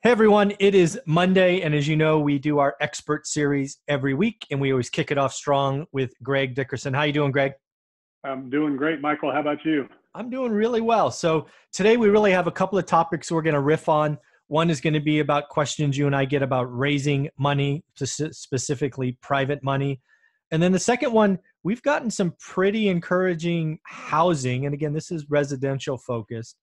Hey everyone, it is Monday, and as you know, we do our expert series every week, and we always kick it off strong with Greg Dickerson. How you doing, Greg? I'm doing great, Michael. How about you? I'm doing really well. So today we really have a couple of topics we're going to riff on. One is going to be about questions you and I get about raising money, specifically private money. And then the second one, we've gotten some pretty encouraging housing, and again, this is residential focused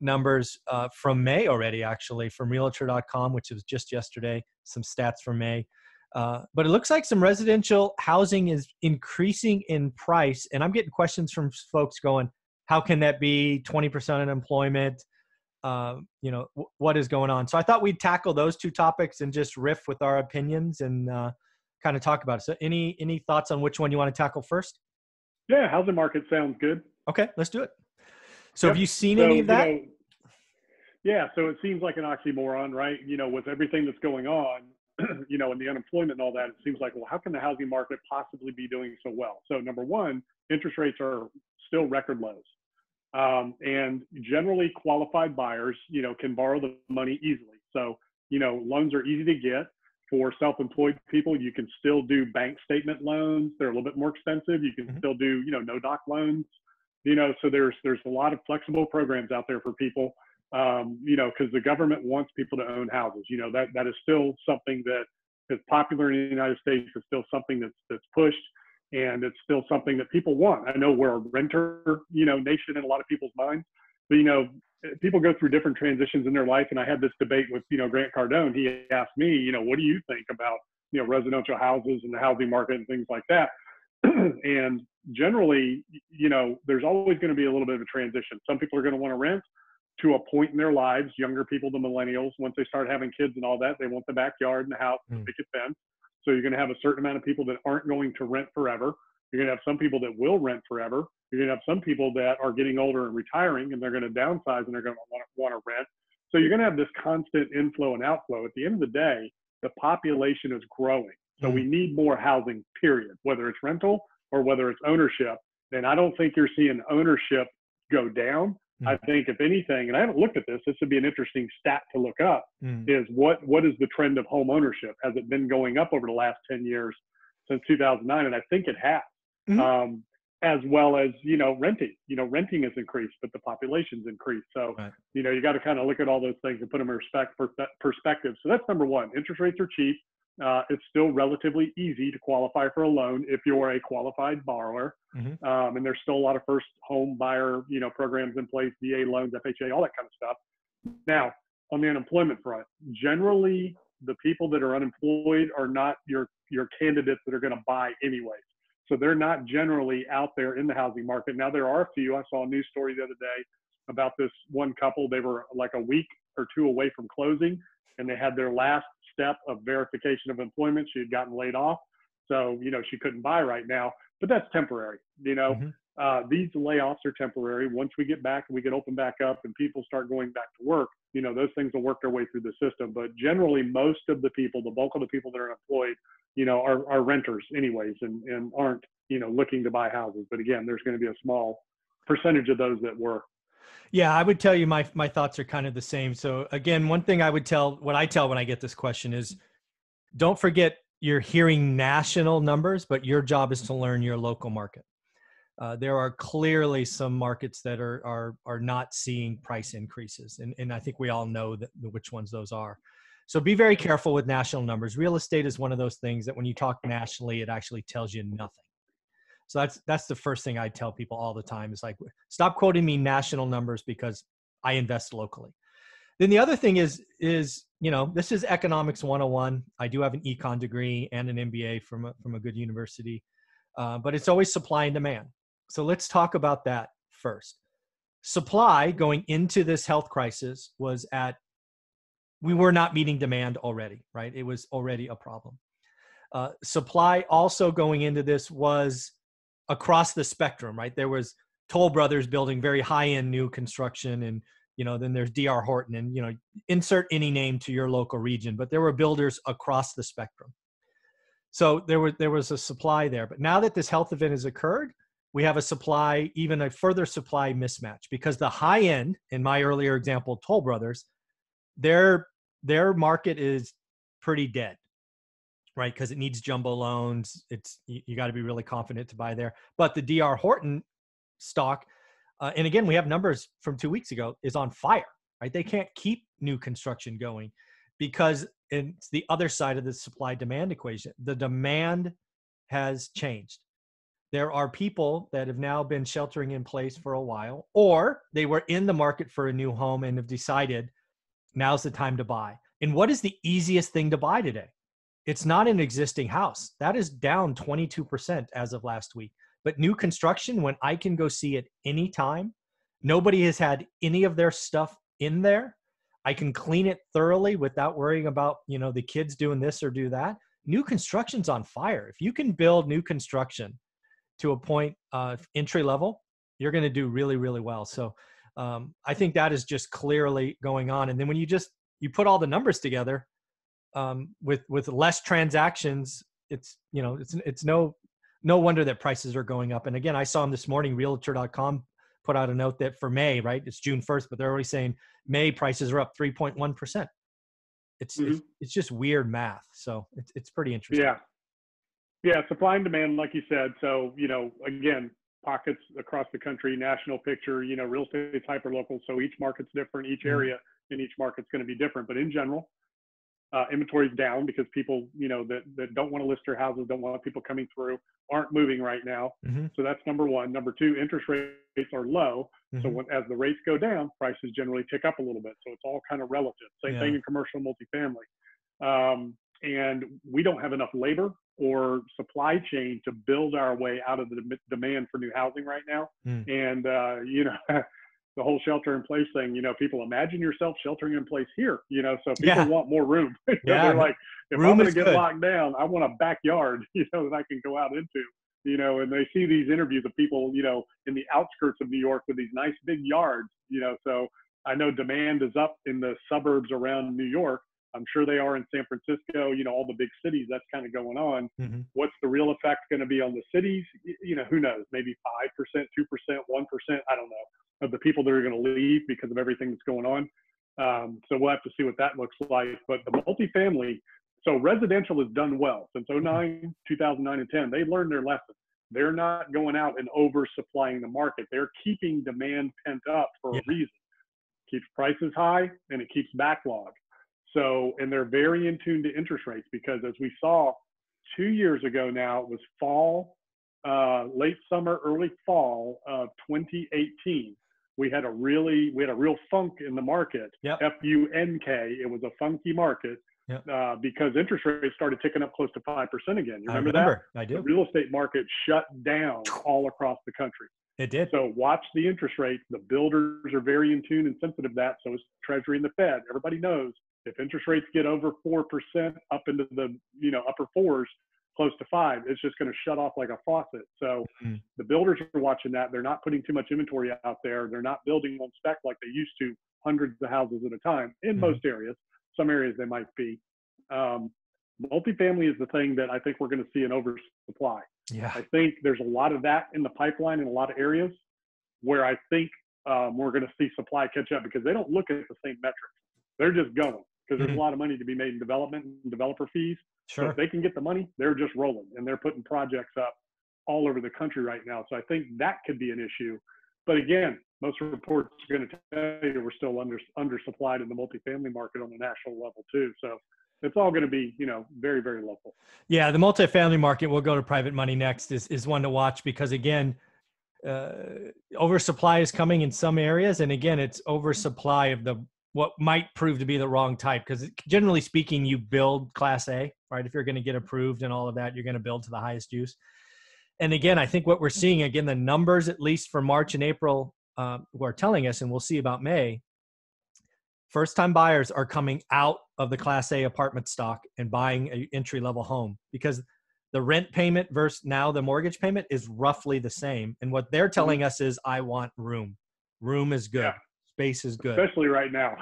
numbers from May already, actually, from realtor.com, which was just yesterday, some stats from May. But it looks like some residential housing is increasing in price. And I'm getting questions from folks going, how can that be 20% unemployment? What is going on? So I thought we'd tackle those two topics and just riff with our opinions and kind of talk about it. So any thoughts on which one you want to tackle first? Yeah, housing market sounds good. Okay, let's do it. So Yep. have you seen any of that? So it seems like an oxymoron, right? With everything that's going on, and the unemployment and all that, it seems like, well, how can the housing market possibly be doing so well? So number one, interest rates are still record lows. And generally qualified buyers, can borrow the money easily. So, loans are easy to get. For self-employed people, you can still do bank statement loans. They're a little bit more expensive. You can still do, no-doc loans. So there's a lot of flexible programs out there for people, because the government wants people to own houses. That is still something that is popular in the United States. It's still something that's pushed, and it's still something that people want. I know we're a renter, nation in a lot of people's minds, but, people go through different transitions in their life. And I had this debate with, Grant Cardone. He asked me, what do you think about, residential houses and the housing market and things like that? And generally, there's always going to be a little bit of a transition. Some people are going to want to rent to a point in their lives. Younger people, the millennials, once they start having kids and all that, they want the backyard and the house and the picket fence. So you're going to have a certain amount of people that aren't going to rent forever. You're going to have some people that will rent forever. You're going to have some people that are getting older and retiring, and they're going to downsize and they're going to want to rent. So you're going to have this constant inflow and outflow. At the end of the day, the population is growing. So we need more housing, period, whether it's rental or whether it's ownership. And I don't think you're seeing ownership go down. I think if anything, and I haven't looked at this would be an interesting stat to look up, is what is the trend of home ownership? Has it been going up over the last 10 years since 2009? And I think it has, as well as, renting. Renting has increased, but the population's increased. So, you got to kind of look at all those things and put them in perspective. So that's number one. Interest rates are cheap. It's still relatively easy to qualify for a loan if you're a qualified borrower. And there's still a lot of first home buyer, programs in place, VA loans, FHA, all that kind of stuff. Now, on the unemployment front, generally the people that are unemployed are not your candidates that are going to buy anyways. So they're not generally out there in the housing market. Now, there are a few. I saw a news story the other day about this one couple. They were like a week or two away from closing, and they had their last step of verification of employment. She had gotten laid off. So, she couldn't buy right now, but that's temporary. These layoffs are temporary. Once we get back and we get open back up and people start going back to work, those things will work their way through the system. But generally, most of the people, the bulk of the people that are employed, are renters anyways, and aren't, looking to buy houses. But again, there's going to be a small percentage of those that were. Yeah, I would tell you my thoughts are kind of the same. So again, one thing what I tell when I get this question is, don't forget you're hearing national numbers, but your job is to learn your local market. There are clearly some markets that are not seeing price increases. And I think we all know which ones those are. So be very careful with national numbers. Real estate is one of those things that when you talk nationally, it actually tells you nothing. So that's the first thing I tell people all the time is like, stop quoting me national numbers because I invest locally. Then the other thing is, this is economics 101. I do have an econ degree and an MBA from a good university, but it's always supply and demand. So let's talk about that first. Supply going into this health crisis we were not meeting demand already, right? It was already a problem. Supply also going into this was across the spectrum, right? There was Toll Brothers building very high-end new construction, and then there's D.R. Horton, and insert any name to your local region, but there were builders across the spectrum. So there was a supply there. But now that this health event has occurred, we have even a further supply mismatch, because the high end, in my earlier example, Toll Brothers, they're their market is pretty dead, right? Because it needs jumbo loans. You got to be really confident to buy there. But the DR Horton stock, and again, we have numbers from 2 weeks ago, is on fire, right? They can't keep new construction going because it's the other side of the supply demand equation. The demand has changed. There are people that have now been sheltering in place for a while, or they were in the market for a new home and have decided now's the time to buy. And what is the easiest thing to buy today? It's not an existing house. That is down 22% as of last week. But new construction, when I can go see it anytime, nobody has had any of their stuff in there. I can clean it thoroughly without worrying about, the kids doing this or do that. New construction's on fire. If you can build new construction to a point of entry level, you're going to do really, really well. So I think that is just clearly going on. And then when you put all the numbers together, with less transactions, it's no wonder that prices are going up. And again, I saw them this morning, realtor.com put out a note that for May, right, it's June 1st, but they're already saying May prices are up 3.1%. It's just weird math. So it's pretty interesting. Yeah. Supply and demand, like you said. So, again, pockets across the country, national picture, real estate's hyper local. So each market's different, each area in each market's going to be different. But in general, inventory's down because people, that don't want to list their houses, don't want people coming through, aren't moving right now. So that's number one. Number two, interest rates are low. So as the rates go down, prices generally tick up a little bit. So it's all kind of relative. Same thing in commercial multifamily. And we don't have enough labor or supply chain to build our way out of the demand for new housing right now. And, the whole shelter in place thing, people imagine yourself sheltering in place here, so people want more room. They're like, if I'm going to get locked down, I want a backyard, that I can go out into, and they see these interviews of people, in the outskirts of New York with these nice big yards, so I know demand is up in the suburbs around New York. I'm sure they are in San Francisco, all the big cities, that's kind of going on. What's the real effect going to be on the cities? Who knows? Maybe 5%, 2%, 1%, I don't know, of the people that are going to leave because of everything that's going on. So we'll have to see what that looks like. But the multifamily, so residential has done well since 2009 and 10. They learned their lesson. They're not going out and oversupplying the market. They're keeping demand pent up for a reason. Keeps prices high and it keeps backlog. So, and they're very in tune to interest rates because as we saw 2 years ago now, it was fall, late summer, early fall of 2018. We had a real funk in the market, F-U-N-K. It was a funky market because interest rates started ticking up close to 5% again. You remember that? I do. The real estate market shut down all across the country. It did. So watch the interest rates. The builders are very in tune and sensitive to that. So is Treasury and the Fed. Everybody knows if interest rates get over 4% up into the upper fours, close to 5, it's just going to shut off like a faucet. So the builders are watching that. They're not putting too much inventory out there. They're not building on spec like they used to, hundreds of houses at a time in most areas. Some areas they might be. Multifamily is the thing that I think we're going to see an oversupply. I think there's a lot of that in the pipeline in a lot of areas where I think we're going to see supply catch up because they don't look at the same metrics. They're just going because there's a lot of money to be made in development and developer fees. So if they can get the money, they're just rolling and they're putting projects up all over the country right now. So I think that could be an issue. But again, most reports are going to tell you we're still undersupplied in the multifamily market on the national level too. So it's all going to be, very, very local. Yeah, the multifamily market, we'll go to private money next, is one to watch because again, oversupply is coming in some areas. And again, it's oversupply of what might prove to be the wrong type. Because generally speaking, you build Class A, right? If you're going to get approved and all of that, you're going to build to the highest use. And again, I think what we're seeing, again, the numbers, at least for March and April, who are telling us, and we'll see about May, first-time buyers are coming out of the Class A apartment stock and buying an entry-level home because the rent payment versus now the mortgage payment is roughly the same. And what they're telling us is, I want room. Room is good. Space is good. Especially right now.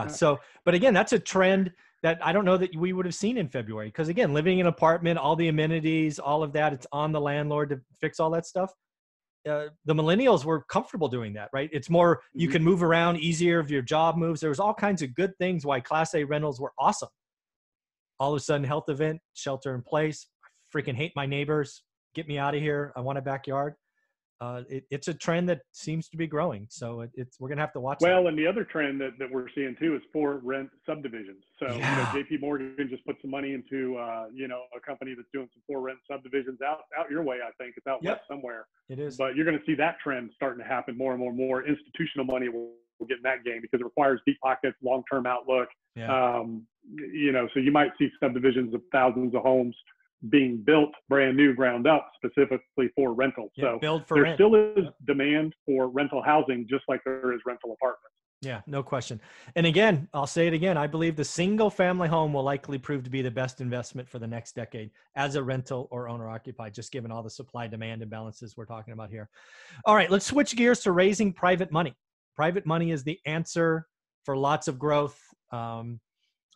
So, but again, that's a trend that I don't know that we would have seen in February. Because again, living in an apartment, all the amenities, all of that, it's on the landlord to fix all that stuff. the millennials were comfortable doing that, right? It's more, you Mhm. can move around easier if your job moves. There was all kinds of good things why Class A rentals were awesome. All of a sudden, health event, shelter in place. I freaking hate my neighbors. Get me out of here. I want a backyard. It's a trend that seems to be growing. So we're going to have to watch that. Well, and the other trend that we're seeing too is for rent subdivisions. So, Yeah. JP Morgan just put some money into, a company that's doing some for rent subdivisions out your way. I think it's out west Yep, somewhere, it is. but you're going to see that trend starting to happen more and more and more. Institutional money will get in that game because it requires deep pockets, long-term outlook. Yeah. So you might see subdivisions of thousands of homes being built brand new, ground up, specifically for rental. Yeah, So build for there rent. still is Yep. demand for rental housing, just like there is rental apartments. Yeah, no question. And again, I'll say it again. I believe the single family home will likely prove to be the best investment for the next decade as a rental or owner occupied, just given all the supply demand imbalances we're talking about here. All right, let's switch gears to raising private money. Private money is the answer for lots of growth.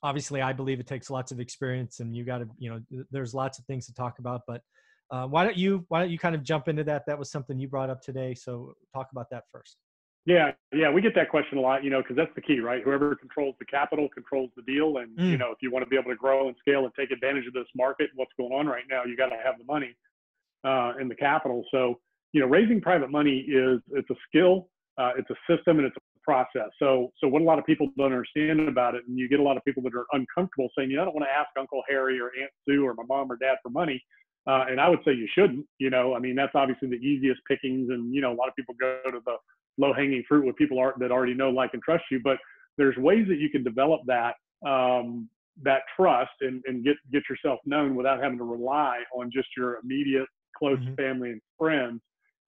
Obviously, I believe it takes lots of experience, and you got to, there's lots of things to talk about. But why don't you kind of jump into that? That was something you brought up today, so talk about that first. Yeah, we get that question a lot, because that's the key, right? Whoever controls the capital controls the deal. And, if you want to be able to grow and scale and take advantage of this market, what's going on right now, you got to have the money and the capital. So, raising private money it's a skill, it's a system, and it's a process. So what a lot of people don't understand about it, and you get a lot of people that are uncomfortable saying, I don't want to ask Uncle Harry or Aunt Sue or my mom or dad for money. And I would say you shouldn't, that's obviously the easiest pickings. And, a lot of people go to the low hanging fruit with people that already know, like, and trust you. But there's ways that you can develop that, that trust and get yourself known without having to rely on just your immediate close family and friends,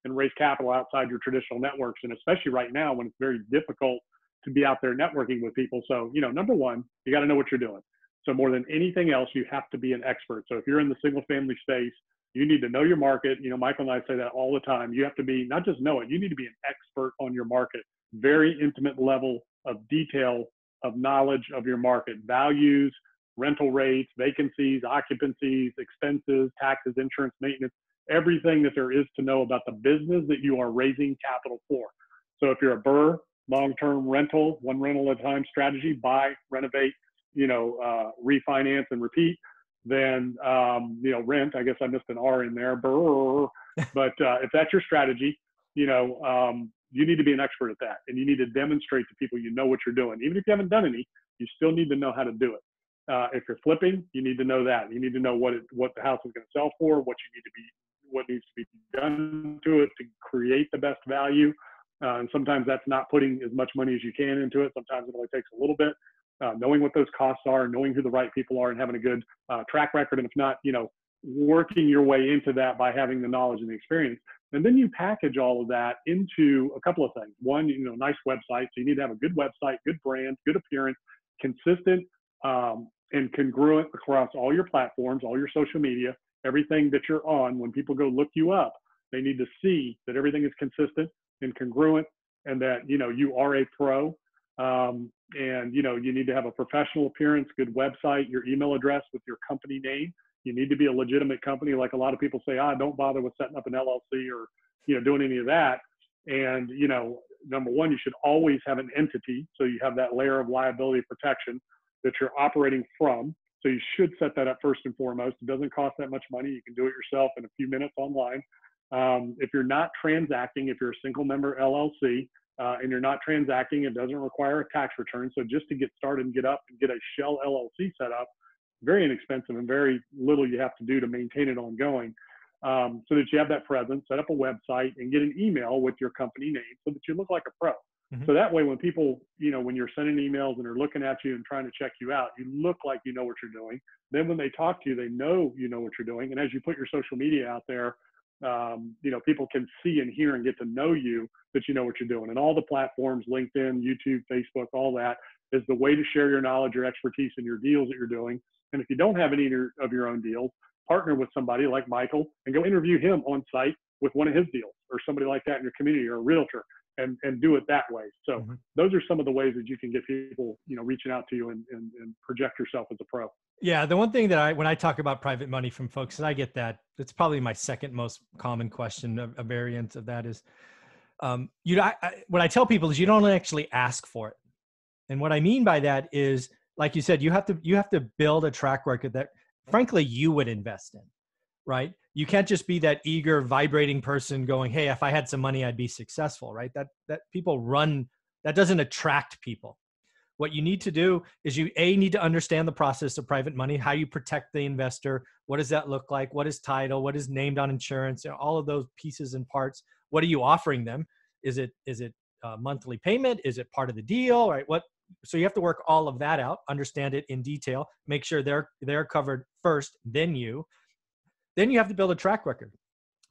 and raise capital outside your traditional networks. And especially right now when it's very difficult to be out there networking with people. So, number one, you got to know what you're doing. So more than anything else, you have to be an expert. So if you're in the single family space, you need to know your market. Michael and I say that all the time. You have to be, not just know it, you need to be an expert on your market. Very intimate level of detail of knowledge of your market, values, rental rates, vacancies, occupancies, expenses, taxes, insurance, maintenance, everything that there is to know about the business that you are raising capital for. So if you're a BRRRR, long-term rental, one rental at a time strategy, buy, renovate, refinance and repeat, then, rent, I guess I missed an R in there, BRRRR. But if that's your strategy, you need to be an expert at that. And you need to demonstrate to people you know what you're doing. Even if you haven't done any, you still need to know how to do it. If you're flipping, you need to know that. You need to know what the house is going to sell for, what needs to be done to it to create the best value. And sometimes that's not putting as much money as you can into it. Sometimes it only takes a little bit. Knowing what those costs are, knowing who the right people are, and having a good track record. And if not, working your way into that by having the knowledge and the experience. And then you package all of that into a couple of things. One, nice website. So you need to have a good website, good brand, good appearance, consistent and congruent across all your platforms, all your social media, everything that you're on. When people go look you up, they need to see that everything is consistent and congruent, and that you are a pro. And you need to have a professional appearance, good website, your email address with your company name. You need to be a legitimate company. Like a lot of people say, don't bother with setting up an LLC or doing any of that. And number one, you should always have an entity, so you have that layer of liability protection that you're operating from. So you should set that up first and foremost. It doesn't cost that much money. You can do it yourself in a few minutes online. If you're not transacting, if you're a single member LLC, and you're not transacting, it doesn't require a tax return. So just to get started and get a shell LLC set up, very inexpensive and very little you have to do to maintain it ongoing. So that you have that presence, set up a website and get an email with your company name so that you look like a pro. So that way when people, when you're sending emails and they're looking at you and trying to check you out, you look like you know what you're doing. Then when they talk to you, they know you know what you're doing. And as you put your social media out there, people can see and hear and get to know you, that you know what you're doing. And all the platforms, LinkedIn, YouTube, Facebook, all that is the way to share your knowledge, your expertise, and your deals that you're doing. And if you don't have any of your own deals, partner with somebody like Michael and go interview him on site with one of his deals, or somebody like that in your community, or a realtor, and do it that way. So Mhm. those are some of the ways that you can get people, reaching out to you and project yourself as a pro. Yeah, the one thing that when I talk about private money from folks, and I get that, it's probably my second most common question, a variant of that is, what I tell people is you don't actually ask for it. And what I mean by that is, like you said, you have to build a track record that, frankly, you would invest in, right? You can't just be that eager, vibrating person going, "Hey, if I had some money, I'd be successful," right? That people run, that doesn't attract people. What you need to do is you need to understand the process of private money, how you protect the investor. What does that look like? What is title? What is named on insurance? All of those pieces and parts. What are you offering them? Is it a monthly payment? Is it part of the deal? Right? So you have to work all of that out, understand it in detail, make sure they're covered first, then you have to build a track record.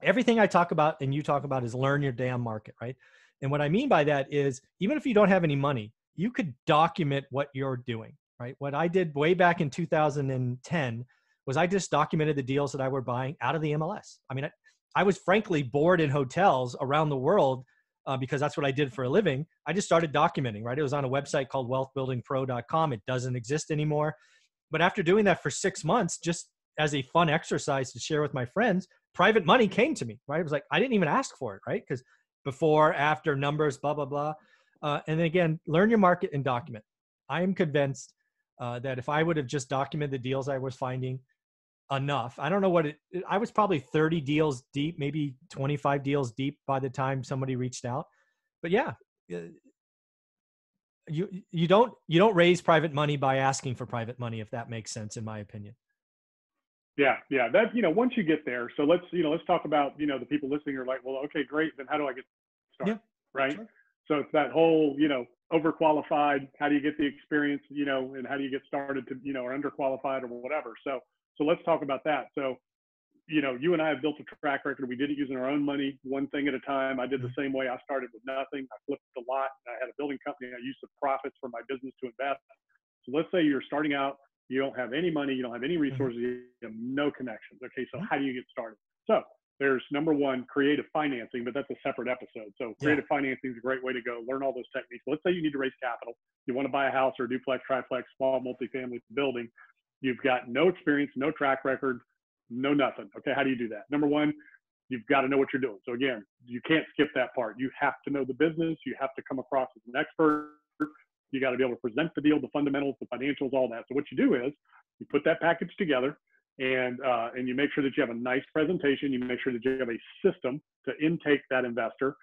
Everything I talk about and you talk about is learn your damn market, right? And what I mean by that is, even if you don't have any money, you could document what you're doing, right? What I did way back in 2010 was I just documented the deals that I were buying out of the MLS. I mean, I was frankly bored in hotels around the world because that's what I did for a living. I just started documenting, right? It was on a website called wealthbuildingpro.com. It doesn't exist anymore. But after doing that for 6 months, just as a fun exercise to share with my friends, private money came to me, right? It was like, I didn't even ask for it, right? Because before, after, numbers, blah, blah, blah. And then again, learn your market and document. I am convinced that if I would have just documented the deals I was finding enough, I don't know I was probably 30 deals deep, maybe 25 deals deep by the time somebody reached out. But yeah, you don't raise private money by asking for private money, if that makes sense, in my opinion. Yeah, yeah. That, once you get there, so let's talk about, the people listening are like, well, okay, great. Then how do I get started? Yeah, Right. sure. So it's that whole, overqualified. How do you get the experience, and how do you get started to, or underqualified or whatever. So let's talk about that. So, you and I have built a track record. We did it using our own money, one thing at a time. I did the same way. I started with nothing. I flipped a lot. I had a building company. I used the profits from my business to invest. So let's say you're starting out, you don't have any money, you don't have any resources, you have no connections. Okay, so how do you get started? So there's number one, creative financing, but that's a separate episode. So creative financing is a great way to go. Learn all those techniques. Let's say you need to raise capital. You want to buy a house or a duplex, triplex, small multifamily building. You've got no experience, no track record, no nothing. Okay, how do you do that? Number one, you've got to know what you're doing. So again, you can't skip that part. You have to know the business. You have to come across as an expert. You got to be able to present the deal, the fundamentals, the financials, all that. So what you do is you put that package together, and you make sure that you have a nice presentation. You make sure that you have a system to intake that investor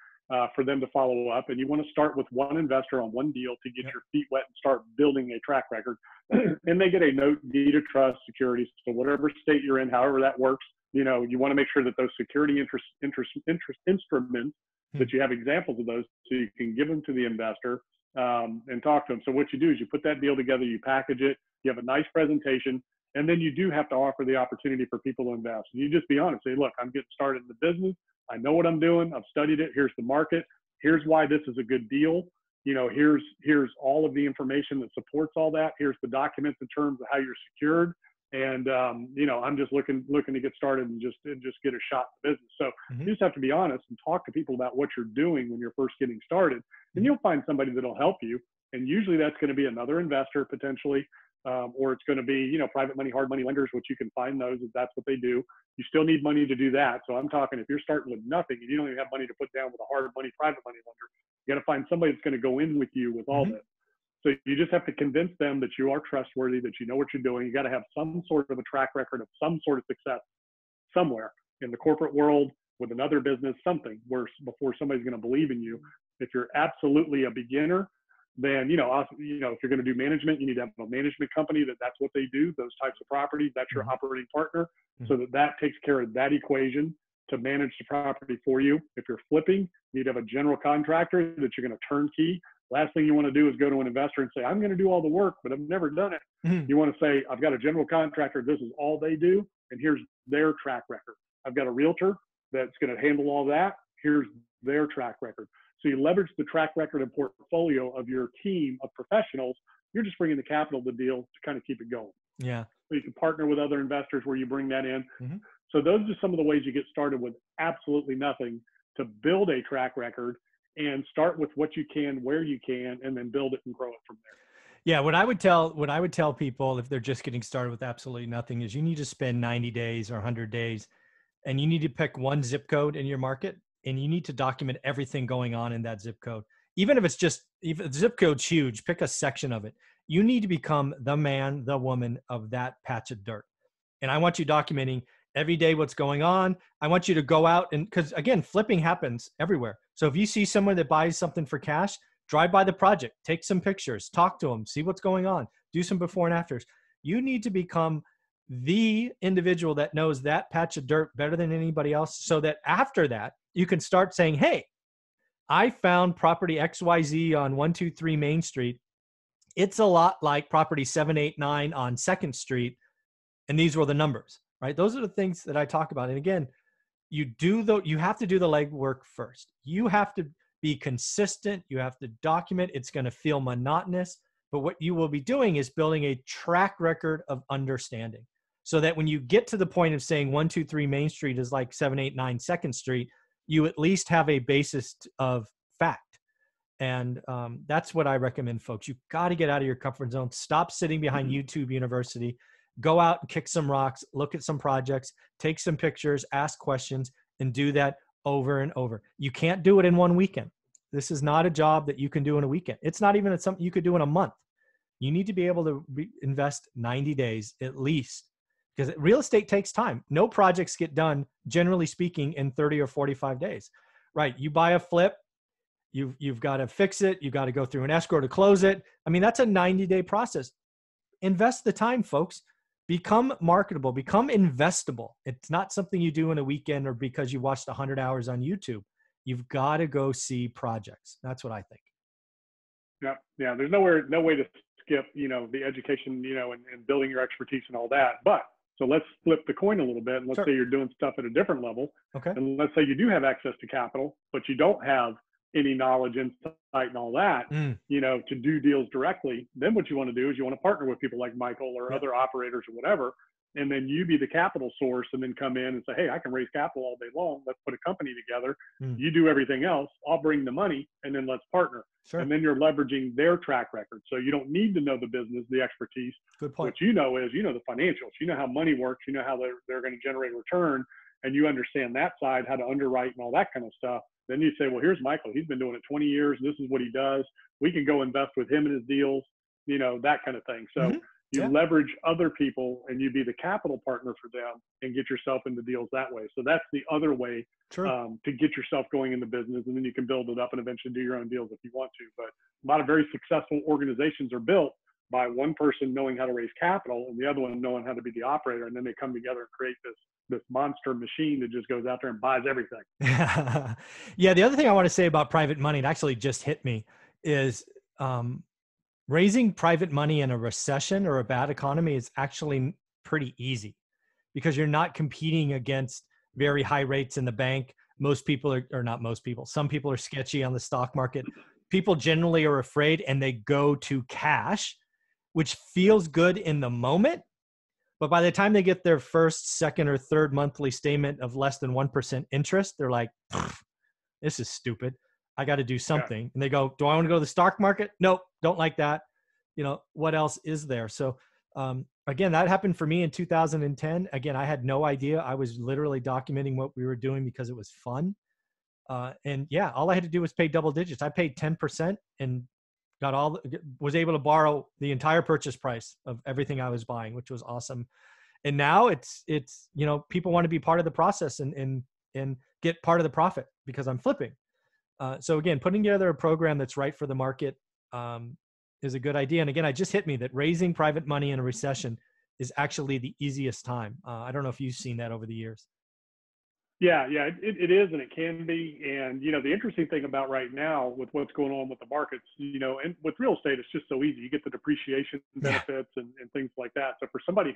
for them to follow up. And you want to start with one investor on one deal to get your feet wet and start building a track record. And they get a note, deed of trust, securities. So whatever state you're in, however that works, you want to make sure that those security interest instruments, that you have examples of those so you can give them to the investor and talk to them. So what you do is you put that deal together, you package it, you have a nice presentation, and then you do have to offer the opportunity for people to invest. And you just be honest, say, look, I'm getting started in the business. I know what I'm doing. I've studied it. Here's the market. Here's why this is a good deal. Here's all of the information that supports all that. Here's the documents in terms of how you're secured. And, I'm just looking to get started and just get a shot in the business. So you just have to be honest and talk to people about what you're doing when you're first getting started, and you'll find somebody that'll help you. And usually that's going to be another investor potentially, or it's going to be, private money, hard money lenders, which you can find those if that's what they do. You still need money to do that. So I'm talking, if you're starting with nothing and you don't even have money to put down with a hard money, private money lender, you got to find somebody that's going to go in with you with all this. So you just have to convince them that you are trustworthy, that you know what you're doing. You got to have some sort of a track record of some sort of success somewhere in the corporate world, with another business, something where before somebody's going to believe in you. If you're absolutely a beginner, then, if you're going to do management, you need to have a management company that's what they do, those types of properties. That's your operating partner, so that takes care of that equation to manage the property for you. If you're flipping, you need to have a general contractor that you're going to turnkey. Last thing you want to do is go to an investor and say, I'm going to do all the work, but I've never done it. You want to say, I've got a general contractor. This is all they do, and here's their track record. I've got a realtor that's going to handle all that. Here's their track record. So you leverage the track record and portfolio of your team of professionals. You're just bringing the capital to the deal to kind of keep it going. Yeah. So you can partner with other investors where you bring that in. So those are some of the ways you get started with absolutely nothing to build a track record. and start with what you can, where you can, and then build it and grow it from there. Yeah, what I would tell people if they're just getting started with absolutely nothing is you need to spend 90 days or 100 days, and you need to pick one zip code in your market, and you need to document everything going on in that zip code. Even if it's just, if the zip code's huge, pick a section of it. You need to become the man, the woman of that patch of dirt. And I want you documenting every day what's going on. I want you to go out and, because again, flipping happens everywhere. So if you see someone that buys something for cash, drive by the project, take some pictures, talk to them, see what's going on, do some before and afters. You need to become the individual that knows that patch of dirt better than anybody else, so that after that, you can start saying, hey, I found property XYZ on 123 Main Street. It's a lot like property 789 on 2nd Street. And these were the numbers, right? Those are the things that I talk about. And again, you have to do the legwork first. You have to be consistent. You have to document. It's going to feel monotonous, but what you will be doing is building a track record of understanding, so that when you get to the point of saying 123 Main Street is like 789 2nd Street, you at least have a basis of fact. And that's what I recommend, folks. You've got to get out of your comfort zone. Stop sitting behind YouTube University. Go out and kick some rocks, look at some projects, take some pictures, ask questions, and do that over and over. You can't do it in one weekend. This is not a job that you can do in a weekend. It's not even something you could do in a month. You need to be able to invest 90 days at least, because real estate takes time. No projects get done, generally speaking, in 30 or 45 days, right? You buy a flip, you've got to fix it. You've got to go through an escrow to close it. I mean, that's a 90-day process. Invest the time, folks. Become marketable, become investable. It's not something you do in a weekend or because you watched 100 hours on YouTube. You've got to go see projects. That's what I think. Yeah. Yeah. There's no way to skip, the education, and building your expertise and all that. But so let's flip the coin a little bit. And let's say you're doing stuff at a different level. Okay. And let's say you do have access to capital, but you don't have any knowledge, insight, and all that, to do deals directly. Then what you want to do is you want to partner with people like Michael or other operators or whatever, and then you be the capital source, and then come in and say, hey, I can raise capital all day long. Let's put a company together. You do everything else. I'll bring the money, and then let's partner. Sure. And then you're leveraging their track record. So you don't need to know the business, the expertise. Good point. What you know is, the financials. You know how money works. You know how they're going to generate return, and you understand that side, how to underwrite and all that kind of stuff. Then you say, well, here's Michael. He's been doing it 20 years. This is what he does. We can go invest with him in his deals, that kind of thing. So you leverage other people, and you be the capital partner for them and get yourself into deals that way. So that's the other way to get yourself going in the business, and then you can build it up and eventually do your own deals if you want to. But a lot of very successful organizations are built by one person knowing how to raise capital and the other one knowing how to be the operator, and then they come together and create this monster machine that just goes out there and buys everything. Yeah. The other thing I want to say about private money, it actually just hit me, is raising private money in a recession or a bad economy is actually pretty easy, because you're not competing against very high rates in the bank. Most people or not most people, some people are sketchy on the stock market. People generally are afraid, and they go to cash, which feels good in the moment. But by the time they get their first, second, or third monthly statement of less than 1% interest, they're like, this is stupid. I got to do something. And they go, do I want to go to the stock market? Nope, don't like that. What else is there? So again, that happened for me in 2010. Again, I had no idea. I was literally documenting what we were doing because it was fun. And all I had to do was pay double digits. I paid 10% and was able to borrow the entire purchase price of everything I was buying, which was awesome. And now it's people want to be part of the process and get part of the profit because I'm flipping. So again, putting together a program that's right for the market is a good idea. And again, it just hit me that raising private money in a recession is actually the easiest time. I don't know if you've seen that over the years. Yeah, it is, and it can be. And, the interesting thing about right now with what's going on with the markets, and with real estate, it's just so easy. You get the depreciation benefits and things like that. So for somebody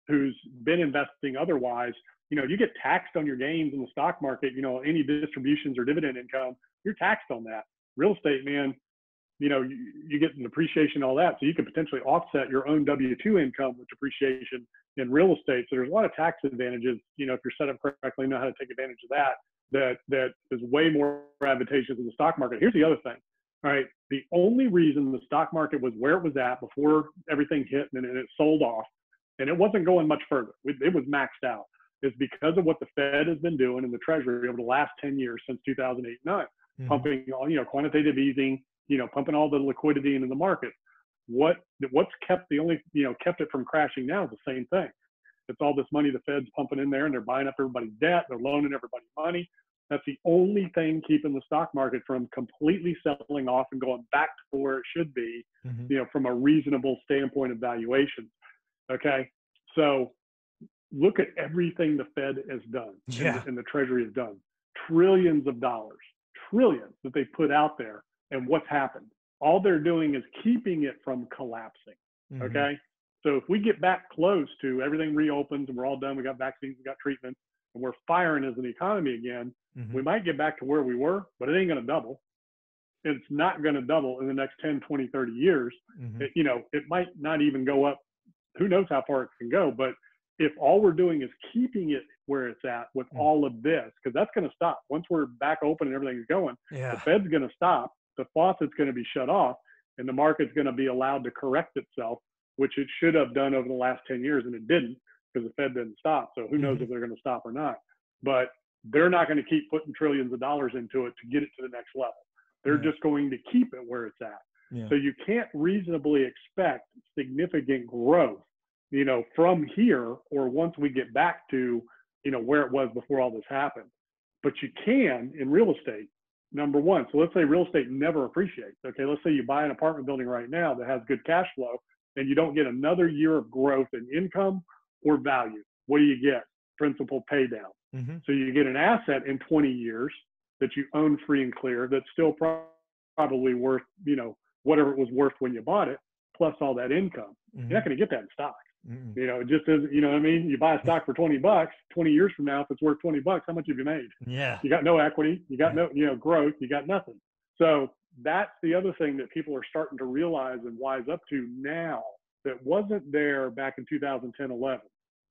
who's been investing otherwise, you get taxed on your gains in the stock market, any distributions or dividend income, you're taxed on that. Real estate, man, you get the depreciation, all that. So you can potentially offset your own W-2 income with depreciation in real estate. So there's a lot of tax advantages, if you're set up correctly, know how to take advantage of that. that is way more advantageous in the stock market. Here's the other thing. All right. The only reason the stock market was where it was at before everything hit and it sold off, and it wasn't going much further, it was maxed out, is because of what the Fed has been doing in the Treasury over the last 10 years since 2008-9, pumping, quantitative easing, pumping all the liquidity into the market. What's kept kept it from crashing now is the same thing. It's all this money the Fed's pumping in there, and they're buying up everybody's debt. They're loaning everybody money. That's the only thing keeping the stock market from completely settling off and going back to where it should be, from a reasonable standpoint of valuations. Okay. So look at everything the Fed has done and the Treasury has done. Trillions of dollars, trillions that they put out there. And what's happened? All they're doing is keeping it from collapsing. Okay. So if we get back close to everything reopens and we're all done, we got vaccines, we got treatments, and we're firing as an economy again, we might get back to where we were, but it ain't going to double. It's not going to double in the next 10, 20, 30 years. It might not even go up. Who knows how far it can go, but if all we're doing is keeping it where it's at with all of this, because that's going to stop. Once we're back open and everything's going, the Fed's going to stop, the faucet's going to be shut off, and the market's going to be allowed to correct itself, which it should have done over the last 10 years, and it didn't because the Fed didn't stop. So who knows if they're going to stop or not. But they're not going to keep putting trillions of dollars into it to get it to the next level. They're just going to keep it where it's at. So you can't reasonably expect significant growth, from here or once we get back to, where it was before all this happened. But you can in real estate, number one. So let's say real estate never appreciates. Okay, let's say you buy an apartment building right now that has good cash flow and you don't get another year of growth in income or value. What do you get? Principal pay down. So you get an asset in 20 years that you own free and clear that's still probably worth, whatever it was worth when you bought it, plus all that income. You're not going to get that in stock. It just isn't, what I mean? You buy a stock for $20, 20 years from now, if it's worth $20, how much have you made? You got no equity, you got no, growth, you got nothing. So that's the other thing that people are starting to realize and wise up to now that wasn't there back in 2010, 11,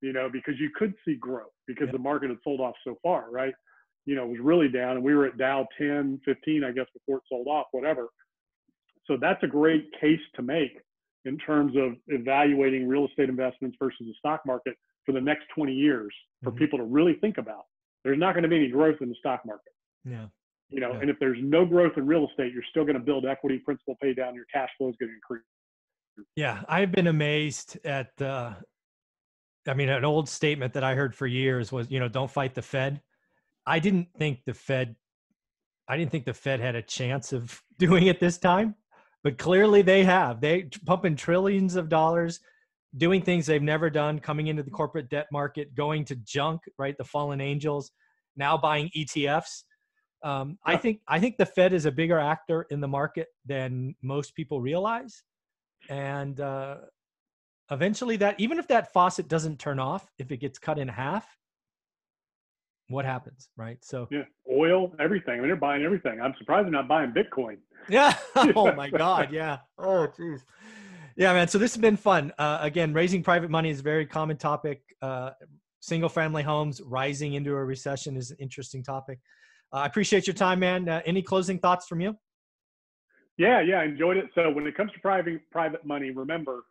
because you could see growth because the market had sold off so far, right? It was really down, and we were at Dow 10, 15, I guess, before it sold off, whatever. So that's a great case to make in terms of evaluating real estate investments versus the stock market for the next 20 years for people to really think about. There's not going to be any growth in the stock market. And if there's no growth in real estate, you're still going to build equity, principal pay down, your cash flow is going to increase. I've been amazed at, an old statement that I heard for years was, don't fight the Fed. I didn't think the Fed had a chance of doing it this time, but clearly they have. They pumping trillions of dollars, doing things they've never done, coming into the corporate debt market, going to junk, right? The fallen angels, now buying ETFs. I think the Fed is a bigger actor in the market than most people realize. And eventually even if that faucet doesn't turn off, if it gets cut in half, what happens, right? So oil, everything. I mean, they're buying everything. I'm surprised they're not buying Bitcoin. Oh my God. Oh, geez. Man. So this has been fun. Again, raising private money is a very common topic. Single family homes rising into a recession is an interesting topic. I appreciate your time, man. Any closing thoughts from you? Yeah, I enjoyed it. So when it comes to private money, remember,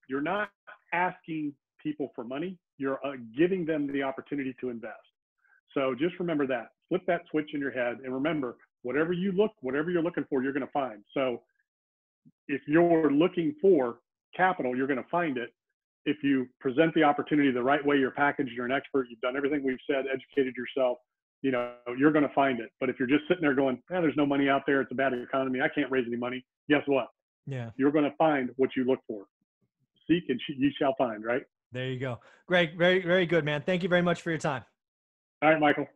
you're not asking people for money. You're giving them the opportunity to invest. So just remember that. Flip that switch in your head, and remember, whatever you're looking for, you're going to find. So if you're looking for capital, you're going to find it. If you present the opportunity the right way, you're packaged, you're an expert, you've done everything we've said, educated yourself, you're going to find it. But if you're just sitting there going, there's no money out there, it's a bad economy, I can't raise any money, guess what? You're going to find what you look for. Seek and you shall find, right? There you go. Greg, very, very good, man. Thank you very much for your time. All right, Michael.